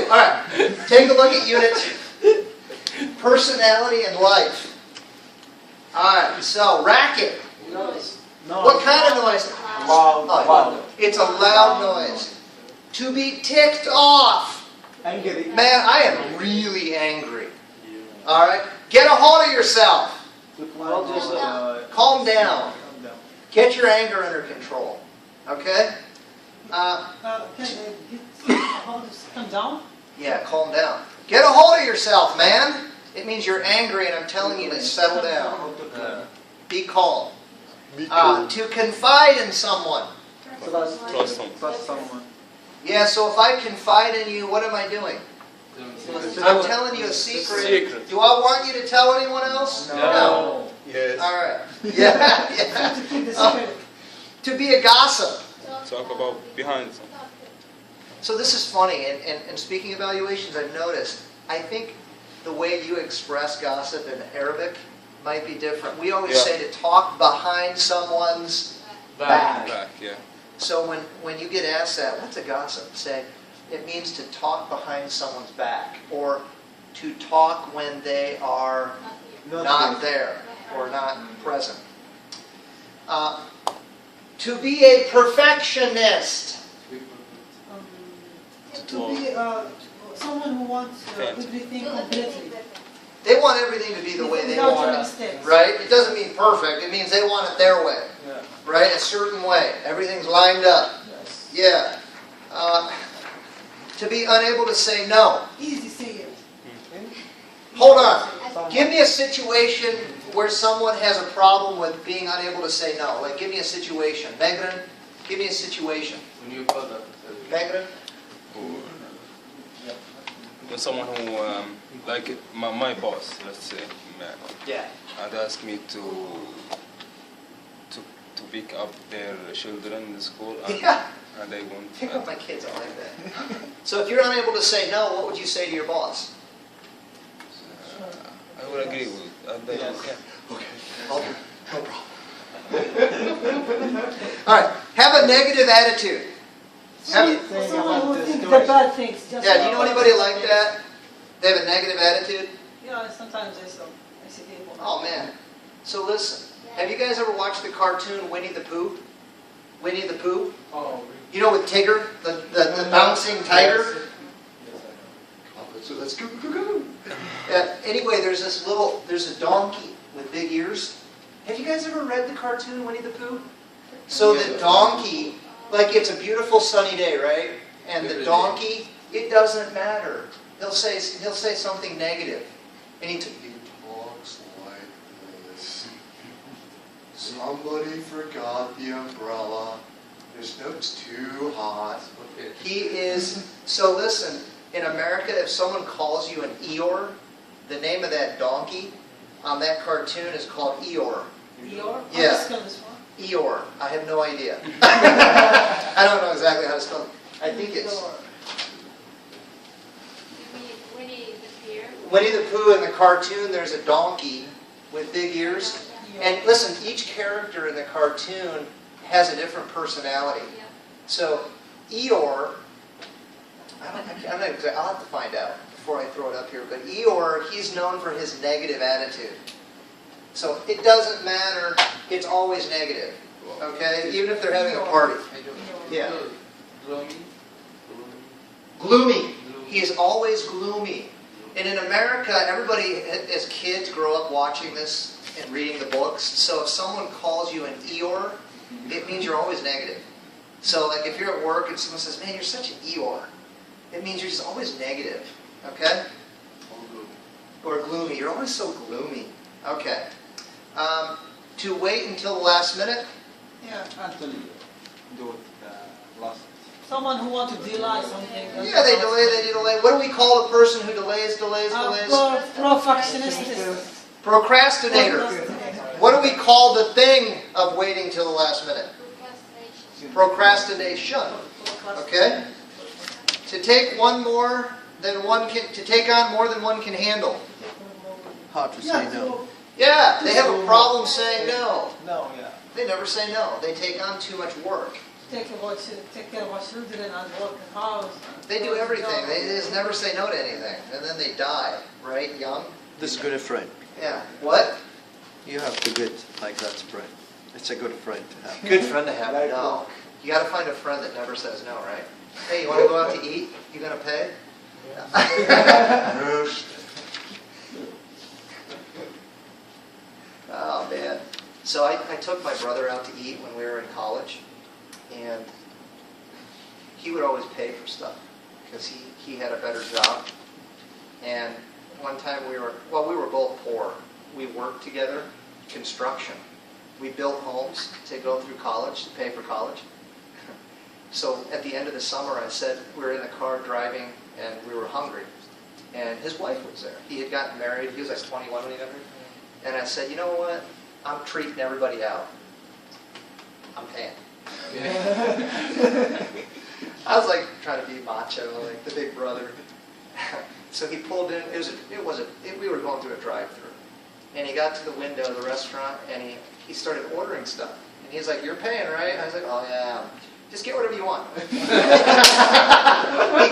All right, take a look at unit personality and life. All right, so racket. Noise. What kind of noise? Loud. It's a loud noise. To be ticked off. Angry. Man, I am really angry. All right, get a hold of yourself. Calm down. Get your anger under control. Okay? Calm down? Yeah, calm down. Get a hold of yourself, man. It means you're angry and I'm telling you to settle down. Be calm. To confide in someone. Trust someone. Yeah, so if I confide in you, what am I doing? I'm telling you a secret. Do I want you to tell anyone else? No. Yes. All right. Yeah. To be a gossip. Talk about behind something. So this is funny, and speaking of evaluations, I've noticed, I think the way you express gossip in Arabic might be different. We always say to talk behind someone's back. Yeah. So when you get asked that, what's a gossip? Say, it means to talk behind someone's back, or to talk when they are not there, or not present. To be a perfectionist. To be someone who wants everything completely. They want everything to be the way they Without want any it. mistakes. Right? It doesn't mean perfect. It means they want it their way. Yeah. Right? A certain way. Everything's lined up. Yes. Yeah. To be unable to say no. Easy say it. Hold on. Give me a situation where someone has a problem with being unable to say no. Like, give me a situation. Megran, give me a situation. Megran? When someone who, like my boss, let's say, Yeah. had asked me to pick up their children in the school, and, Yeah. and they won't. Pick up my kids. I like that. So if you're unable to say no, what would you say to your boss? I would agree with that. Yes. Yeah. Okay. No problem. All right. Have a negative attitude. Someone who thinks the bad things. Just Yeah, do you know anybody like that? They have a negative attitude? Yeah, sometimes I see people. Oh, man. So listen. Have you guys ever watched the cartoon Winnie the Pooh? Winnie the Pooh? Oh, You know, with Tigger, the bouncing tiger? So let's go. Anyway, there's a donkey with big ears. Have you guys ever read the cartoon Winnie the Pooh? So the donkey, like it's a beautiful sunny day, right? And the donkey, it doesn't matter. He'll say something negative, and he talks like this. Somebody forgot the umbrella. It's too hot. He is, so listen, in America, if someone calls you an Eeyore, the name of that donkey on that cartoon is called Eeyore. Eeyore? Yeah. How to spell this one? Eeyore. I have no idea. I don't know exactly how to spell it. I think it's Winnie the Pooh in the cartoon. There's a donkey with big ears. And listen, each character in the cartoon has a different personality. So Eeyore, I'll have to find out before I throw it up here. But Eeyore, he's known for his negative attitude. So it doesn't matter. It's always negative. Okay? Even if they're having a party. Yeah. Gloomy. He is always gloomy. And in America, everybody, as kids, grow up watching this and reading the books. So if someone calls you an Eeyore, it means you're always negative. So like if you're at work and someone says, man, you're such an Eeyore, it means you're just always negative. Okay? Or gloomy. You're always so gloomy. Okay. To wait until the last minute? yeah, until you do it last. Someone who wants to delay something. Yeah, they delay. What do we call a person who delays? Perfectionist. Procrastinator. What do we call the thing of waiting till the last minute? Procrastination. Okay? To take on more than one can handle. Hard to say no. Yeah, they have a problem saying no. No, yeah. They never say no. They take on too much work. take care of our children and work in house. They do everything. They just never say no to anything. And then they die, right? Young? This is good friend. Yeah. What? You have to get like that friend. It's a good friend to have. Good friend to have. No. You got to find a friend that never says no, right? Hey, you want to go out to eat? You going to pay? Oh, man. So I took my brother out to eat when we were in college, and he would always pay for stuff because he had a better job. And one time we were both poor. We worked together, construction. We built homes to go through college, to pay for college. So at the end of the summer, I said, we were in the car driving, and we were hungry. And his wife was there. He had gotten married. He was like 21 when he got married. And I said, you know what? I'm treating everybody out. I'm paying. I was like trying to be macho, like the big brother. So he pulled in. We were going through a drive-thru, and he got to the window of the restaurant, and he started ordering stuff. And he's like, "You're paying, right?" I was like, "Oh yeah, just get whatever you want." He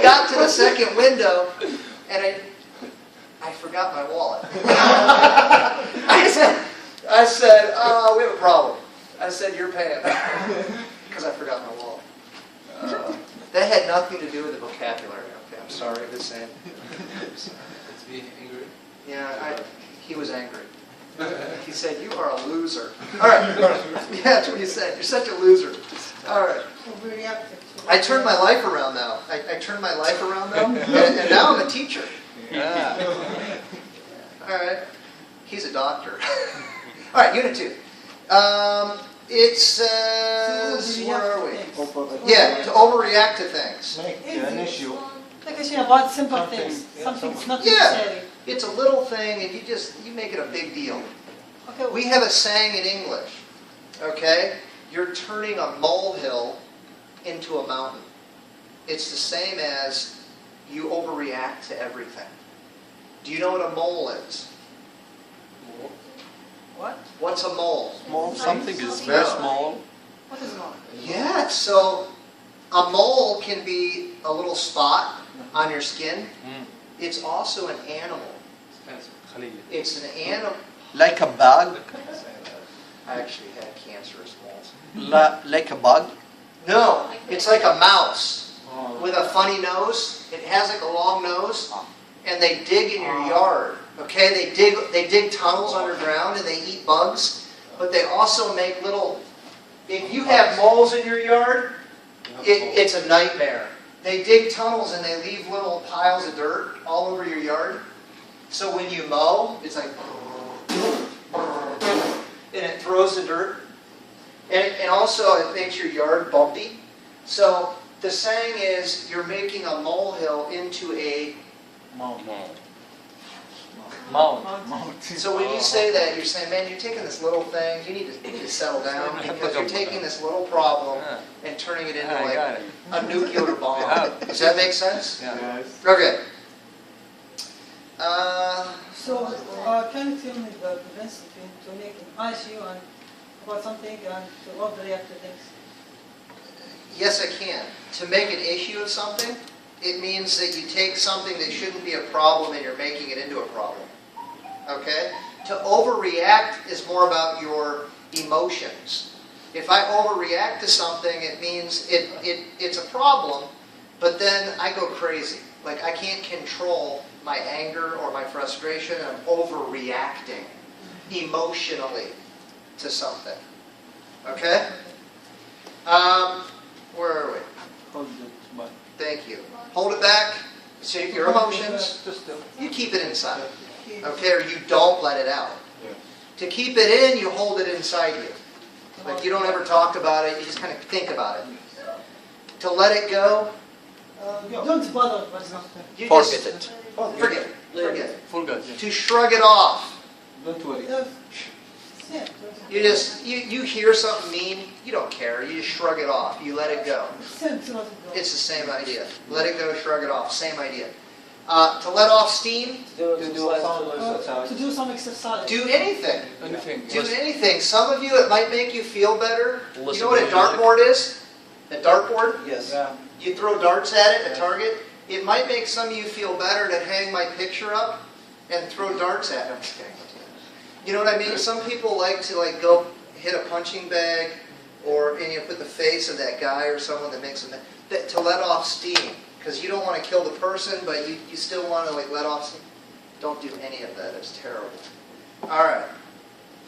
got to the second window, and I forgot my wallet. I said, "Oh, we have a problem." I said, "You're paying," because I forgot my wallet. That had nothing to do with the vocabulary. Okay, I'm sorry to say. It's being angry. Yeah, he was angry. He said, "You are a loser." All right. Yeah, that's what he said. You're such a loser. All right. I turned my life around now. I turned my life around now, and now I'm a teacher. Yeah. All right. He's a doctor. All right, Unit 2. It says, where are we? Yeah, to overreact to things. Make an issue. Like I say about simple things. Something's not necessary. It's a little thing, and you make it a big deal. Okay. We have a saying in English, okay? You're turning a molehill into a mountain. It's the same as you overreact to everything. Do you know what a mole is? What? What's a mole? Small, something is very small. What is mole? Yeah, so a mole can be a little spot on your skin. It's also an animal. It's an animal. Like a bug? I actually had cancerous moles. Like a bug? No, it's like a mouse with a funny nose. It has like a long nose, and they dig in your yard. Okay, they dig tunnels underground and they eat bugs, but they also make little. If you have moles in your yard, it's a nightmare. They dig tunnels and they leave little piles of dirt all over your yard. So when you mow, it's like, and it throws the dirt. And also it makes your yard bumpy. So the saying is, you're making a molehill into a Mount. So when you say that, you're saying, man, you're taking this little thing, you need to settle down, because you're taking this little problem and turning it into like a nuclear bomb. Does that make sense? Yes. Okay. So, can you tell me the difference between to make an issue and about something and to overreact to things? Yes, I can. To make an issue of something, it means that you take something that shouldn't be a problem and you're making it into a problem. Okay? To overreact is more about your emotions. If I overreact to something, it means it's a problem, but then I go crazy. Like I can't control my anger or my frustration, and I'm overreacting emotionally to something. Okay? Where are we? Hold it back. Thank you. Hold it back. So your emotions, you keep it inside. Okay, or you don't let it out. To keep it in, you hold it inside you. Like you don't ever talk about it, you just kind of think about it. To let it go, Don't bother with something. you Forget just, it. Forget it. Forget it. Forgot. To shrug it off. Don't worry. Yeah. You hear something mean, you don't care. You just shrug it off. You let it go. It's the same idea. Let it go, shrug it off. Same idea. To let off steam, To do exercise. To do some exercise. do anything. Anything. Do anything. Some of you, it might make you feel better. You Listen know what a to music. dartboard is? A dartboard? Yes. Yeah. You throw darts at it, a target. It might make some of you feel better to hang my picture up and throw darts at it. You know what I mean? Some people like to go hit a punching bag, or put the face of that guy or someone that makes them to let off steam, because you don't want to kill the person, but you still want to let off steam. Don't do any of that. It's terrible. All right.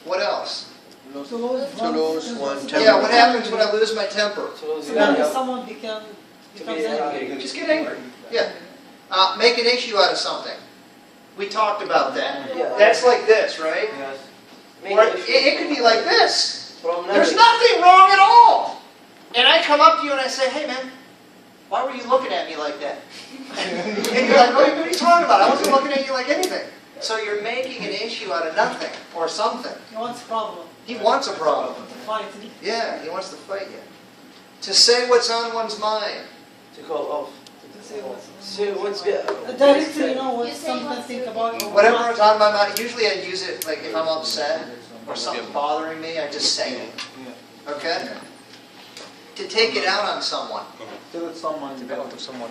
What else? To lose one temper. Yeah. What happens when I lose my temper? So when someone becomes angry. Just get angry. Yeah. Make an issue out of something. We talked about that. That's like this, right? Yes. Or it could be like this. There's nothing wrong at all. And I come up to you and I say, hey man, why were you looking at me like that? And you're like, what are you talking about? I wasn't looking at you like anything. So you're making an issue out of nothing or something. He wants a problem. He wants a problem. To fight. Yeah, he wants to fight you. To say what's on one's mind. To call off. To say what's So what's good? directly, what something to think about. Whatever is on my mind. Usually I use it if I'm upset or something bothering me, I just say it. Okay? To take it out on someone. Tell someone out of someone.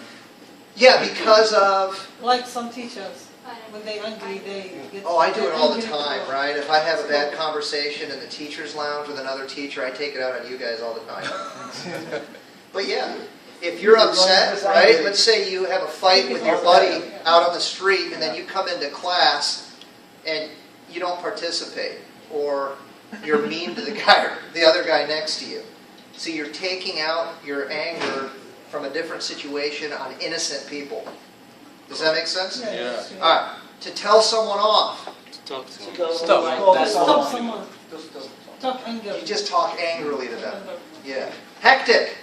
Yeah, because of... Like some teachers, when they're angry, they get... Oh, I do it all the angry time, people. right? If I have a bad conversation in the teacher's lounge with another teacher, I take it out on you guys all the time. But yeah, if you're upset, right? Let's say you have a fight with your buddy out on the street, and then you come into class and you don't participate, or you're mean to the other guy next to you. So you're taking out your anger from a different situation on innocent people. Does that make sense? Yeah. All right. To tell someone off. Talk to To him. go Stop. like Stop someone. Talk anger. You just talk angrily to them. Yeah. Hectic.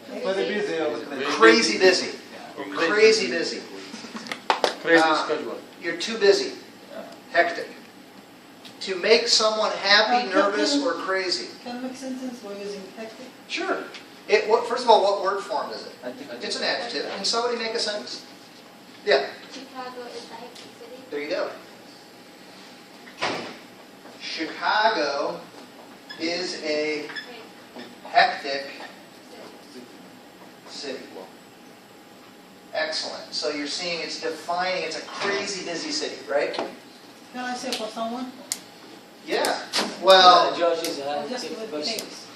Very busy all the time. Crazy busy. Crazy busy. Crazy schedule. You're too busy. Hectic. To make someone happy, nervous, or crazy. Can I make sentence by using hectic? Sure. First of all, what word form is it? I think It's an adjective. Can somebody make a sentence? Yeah. Chicago is a hectic city. There you go. Chicago is a hectic city. Excellent. So you're seeing it's defining, it's a crazy busy city, right? Can I say for someone? Yeah. Well, Josh is Or a just with person. things?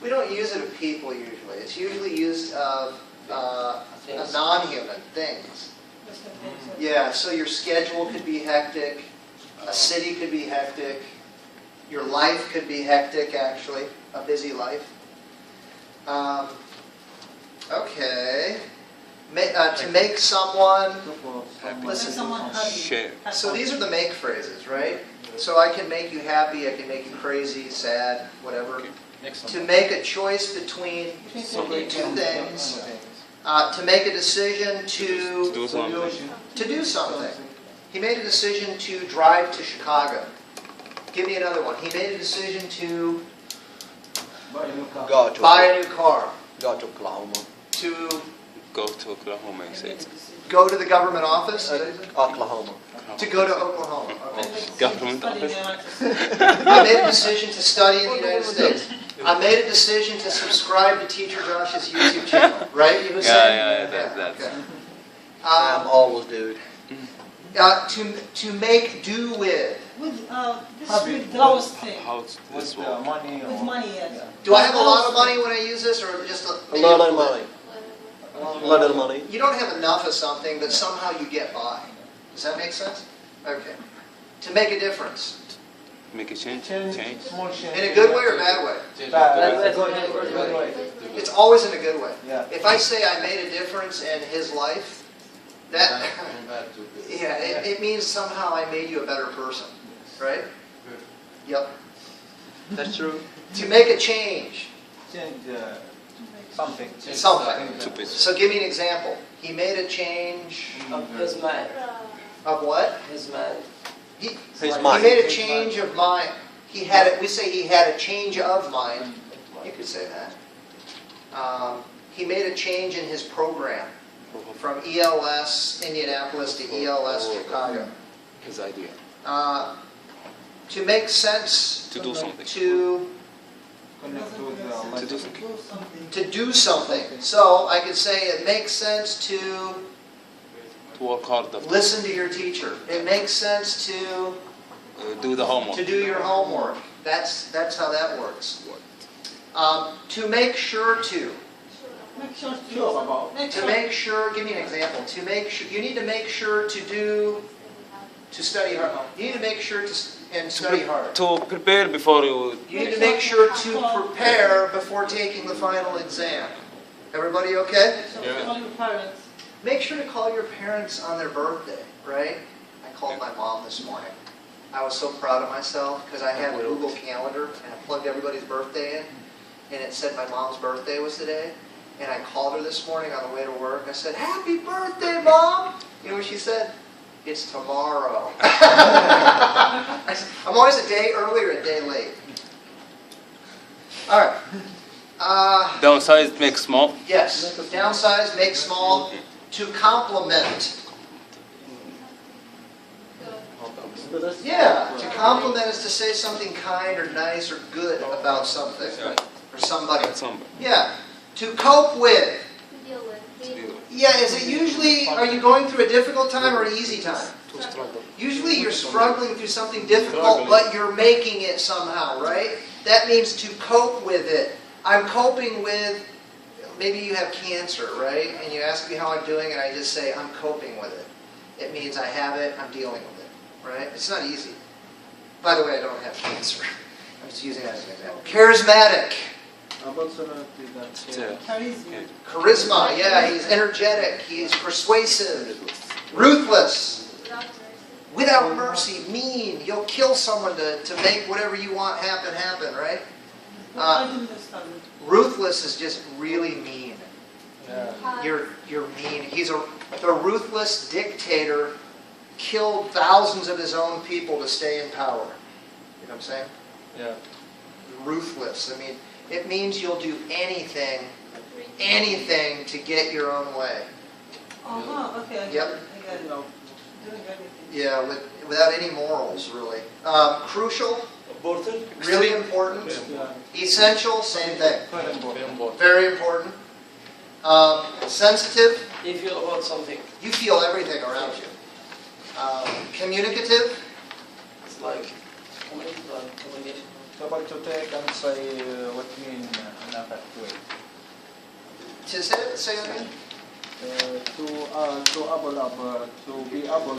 we don't use it of people usually. It's usually used of non-human things. Just with things. Yeah, so your schedule could be hectic. A city could be hectic. Your life could be hectic, actually. A busy life. Okay. To make someone... Make Listen. someone happy. Share. So these are the make phrases, right? So I can make you happy, I can make you crazy, sad, whatever. Next To make a choice between two things. To make a decision to Do something. do something. He made a decision to drive to Chicago. Give me another one. He made a decision to Go to buy a new car. Go to Oklahoma. To Go to Oklahoma, you say. go to the government office. Oklahoma. To go to Oklahoma. Okay. Government Study in the office. United States. I made a decision to study in the United States. I made a decision to subscribe to Teacher Josh's YouTube channel. Right? You were saying? That's. Okay. I'm always dude. To make do with. With this with those things. How to With this work? money With or... money, yes. Do I have a lot of money when I use this, or just A lot of money. A lot of money. You don't have enough of something, but somehow you get by. Does that make sense? Okay. To make a difference. Make a change? Change, small change. In a good way or bad way? Bad. Good way. It's always in a good way. Yeah. If I say I made a difference in his life, that yeah, it means somehow I made you a better person. Right? Yep. That's true. To make a change. Change something. Something. So give me an example. He made a change Of his mind. of what? His mind. He mind. made a change of mind. He had it. We say he had a change of mind. You could say that. He made a change in his program from ELS Indianapolis to ELS Chicago. His idea. To make sense. To do something. To connect to the To life. do something. To do something. So I could say it makes sense to To work harder. listen to your teacher. It makes sense to Do the homework. do your homework. That's how that works. To make sure to. Make sure to. Sure about. To make sure, give me an example. To make sure, you need to make sure to study hard. You need to make sure and study hard. To prepare before you. You need to make sure to prepare before taking the final exam. Everybody okay? So Yeah. call your parents. Make sure to call your parents on their birthday, right? I called my mom this morning. I was so proud of myself because I had a Google Calendar and I plugged everybody's birthday in and it said my mom's birthday was today. And I called her this morning on the way to work. I said, "Happy birthday, Mom!" You know what she said? "It's tomorrow." I said, I'm always a day early or a day late. All right. Downsize, make small. Yes. Downsize, make small. To compliment. Yeah. To compliment is to say something kind or nice or good about something or somebody. Somebody. Yeah. To cope with. To deal with. Yeah, is it usually, are you going through a difficult time or an easy time? To struggle. Usually you're struggling through something difficult, but you're making it somehow, right? That means to cope with it. I'm coping with, maybe you have cancer, right? And you ask me how I'm doing, and I just say, I'm coping with it. It means I have it, I'm dealing with it, right? It's not easy. By the way, I don't have cancer. I'm just using that as an example. Charismatic. About that. Charisma. Charisma, yeah, he's energetic, he's persuasive. Ruthless. Without mercy. Without mercy, mean. You'll kill someone to make whatever you want happen, right? I didn't understand it. Ruthless is just really mean. Hot. You're mean. The ruthless dictator killed thousands of his own people to stay in power. You know what I'm saying? Yeah. Ruthless. I mean, it means you'll do anything to get your own way. Okay. I Yep. got it. Doing everything. Yeah, without any morals, really. Crucial, Important. really important. Yeah. Essential, same thing. Very important. Very important. Sensitive, You feel about something. you feel everything around you. Communicative, It's like communication. Kapag to take and say what mean in a fact way. to say it again. To be able